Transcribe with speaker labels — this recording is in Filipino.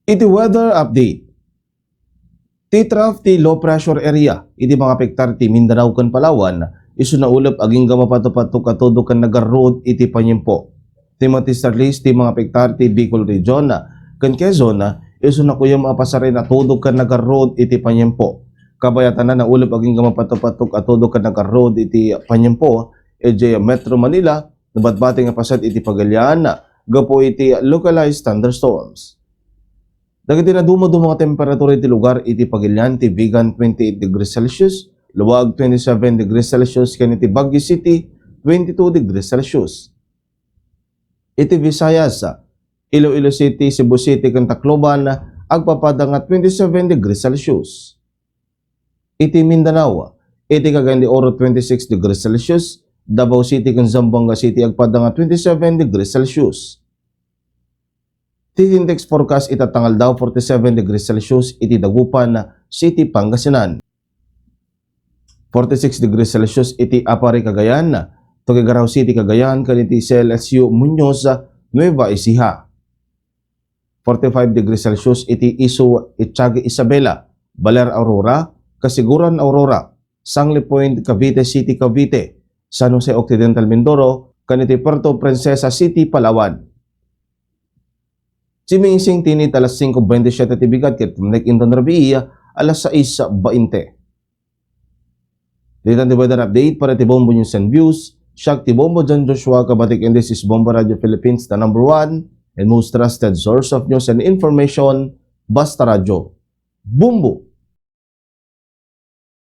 Speaker 1: Iti weather update. Ti trough ti low pressure area, iti mga pektar ti Mindanao kan Palawan, isu na ulap aging gamapato-pato katodo kan nagarroad iti panyempo. Ti matistarlis ti mga pektar ti Bicol Region, kan Quezon, isu na kuyam apasare na todo kan nagarroad iti panyempo. Kabayatan na ulap aging gamapato-pato katodo kan nagarroad iti panyempo, EJ Metro Manila, nabatbating apasat iti Pagalian, gapo iti localized thunderstorms. Dagiti na dumado mga temperatura iti lugar iti Pagilian ti Vigan 28 degrees Celsius, Luwag 27 degrees Celsius, ken iti Baguio City 22 degrees Celsius. Iti Visayas, Iloilo City, Cebu City, ken Tacloban agpapada nga 27 degrees Celsius. Iti Mindanao, iti Cagayan de Oro 26 degrees Celsius, Davao City ken Zamboanga City agpada nga 27 degrees Celsius. T-Index forecast itatangal daw 47 degrees Celsius iti Dagupan City, Pangasinan. 46 degrees Celsius iti Apari, Cagayan. Tuguegarao City, Cagayan, kan iti CLSU Muñoz, Nueva Ecija. 45 degrees Celsius iti Isu Itiaga Isabela, Baler Aurora, Kasiguran Aurora, Sangli Point, Cavite City, Cavite, San Jose Occidental Mindoro, kan iti Puerto Princesa City, Palawan. Simingising tinit alas 5:27 tibigat ket nek inton rabiya alas 6:20. Dito ang weather update para ti Bombo News and Views. Siya ti Bombo John Joshua Kabatik, and this is Bombo Radio Philippines, the #1 and most trusted source of news and information. Basta Radio. Bombo!